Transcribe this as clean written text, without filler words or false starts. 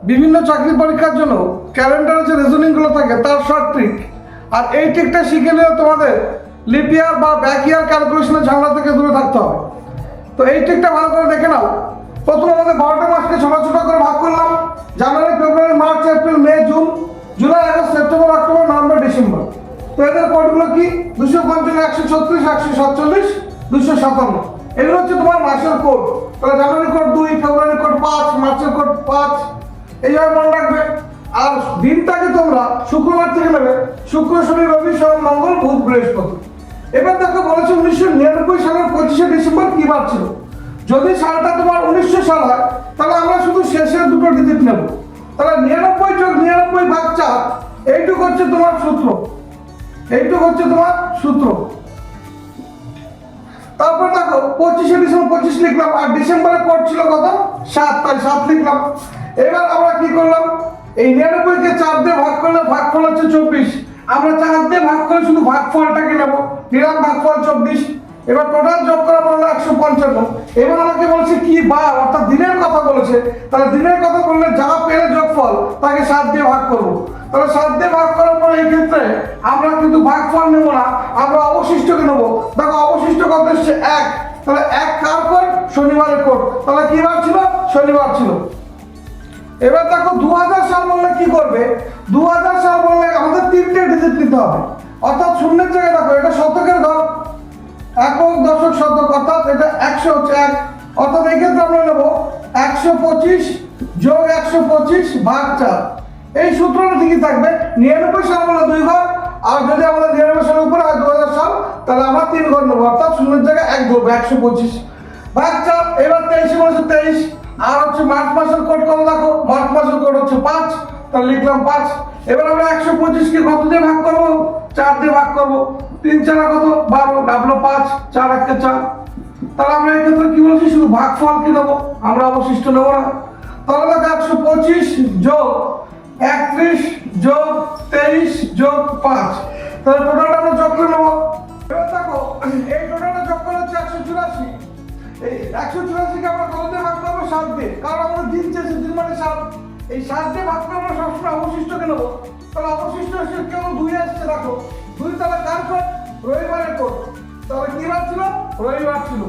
বিভিন্ন চাকরি পরীক্ষার জন্য ক্যালেন্ডারে যে রিজনিংগুলো থাকে তার শর্ট ট্রিক, আর এই ট্রিকটা শিখে নিলে তোমাদের লিপ ইয়ার বা ব্যাক ইয়ার ক্যালকুলেশনের ঝামেলা থেকে দূরে থাকতে হবে। তো এই ট্রিকটা ভালো করে দেখে নাও। প্রথম আমাদের 12টা মাসকে ছোট ছোট করে ভাগ করলাম। January, February, March, April, May, June, July, August, September, October, November, December. তো এদের কোডগুলো কি? 255, 136, 147, 257। এগুলো হচ্ছে তোমার মাসের কোড। তাহলে জানুয়ারি কোড 2, ফেব্রুয়ারি কোড 5, মার্চের কোড 5, এইভাবে মনে রাখবে। আর দিনটাকে তোমরা শুক্রবার থেকে নেবে। শুক্র, শনি, রবি, সোম, মঙ্গল, বুধ, বৃহস্পতি। এবার দেখো বলেছে 1999 সালের 25শে ডিসেম্বর কি বার ছিল। যদি সালটা তোমার 1900 সাল হয় তাহলে আমরা শুধু শেষের দুটো ডিজিট নেব। তাহলে 99 যোগ 99 ভাগ 4, এইটুকু হচ্ছে তোমার সূত্র। এইটুকু হচ্ছে তোমার সূত্র। তারপর দেখো 25শে ডিসেম্বর 25 লিখলাম, আর ডিসেম্বরের কোড ছিল কত? 7, তাই 7 লিখলাম। এবার আমরা কি করলাম? এই 99 কে 4 দিয়ে ভাগ করলে ভাগফল হচ্ছে 24। আমরা 4 দিয়ে ভাগ করে শুধু ভাগফলটাকে নেব, নিলাম ভাগফল 24। এবার টোটাল যোগ করা পড়লো 155। এবার আমাকে বলছে কি বার, অর্থাৎ দিনের কথা বলেছে। তাহলে দিনের কথা বললে যা পেলে যোগফল তাকে 7 দিয়ে ভাগ করব। তাহলে 7 দিয়ে ভাগ করার পর এই ক্ষেত্রে আমরা কিন্তু ভাগফল নেব না, আমরা অবশিষ্টকে নেব। দেখো অবশিষ্ট কত এসছে? 1। তাহলে 1 কার কোড? শনিবারের কোড। তাহলে কি বার ছিল? শনিবার ছিল। এবার দেখো 2000 সাল বললে কি করবে? 2000 সাল বললে আমাদের 3টে ডিজিট নিতে হবে। অর্থাৎ শূন্যের জায়গায় দেখো এটা শতকের ঘর, একক, দশক, শতক, অর্থাৎ এটা 100 হচ্ছে 1। অর্থাৎ এই ক্ষেত্রে আমরা নেব 125 যোগ 125 ভাগ 4। এই সূত্রটা ঠিকই থাকবে। 99 সাল বলে 2 ঘর, আর যদি আমাদের 99 সালের উপরে হয় 2000 সাল, তাহলে আমরা 3 ঘর নেবো। অর্থাৎ শূন্যের জায়গায় 1 ধরবো, 125 ভাগ 4। এবার 23 বলেছে 23। আর হচ্ছে মার্চ মাসের কোড কত দেখো? মার্চ মাসের কোড হচ্ছে 5, তাহলে লিখলাম 5। এবার আমরা 125 কে কত দিয়ে ভাগ করব? 4 দিয়ে ভাগ করব। 3 4 কত? 12, ডাবলো 5, 4 1 4। তাহলে আমরা এই ক্ষেত্রে কি বলছি? শুধু ভাগফল কি নেব, আমরা অবশিষ্ট নেব না। তাহলে দেখো 125 যোগ 31 যোগ 23 যোগ 5, তাহলে টোটালটা আমরা যোগ করে নেব। এবার দেখো এই টোটালটা যোগ করে হচ্ছে 184। এই 184 কে আমরা কত দিয়ে ভাগ করবো? 7 দিয়ে, কারণ আমাদের দিন চেয়েছে, দিন মানে 7। এই 7 দিয়ে ভাগ করে আমরা সবসময় অবশিষ্টকে নেব। তাহলে অবশিষ্ট এসে কেবল 2 আসছে, দেখো 2। তাহলে কার কোড? রবিবারের কোড। তাহলে কি বার ছিল? রবিবার ছিল।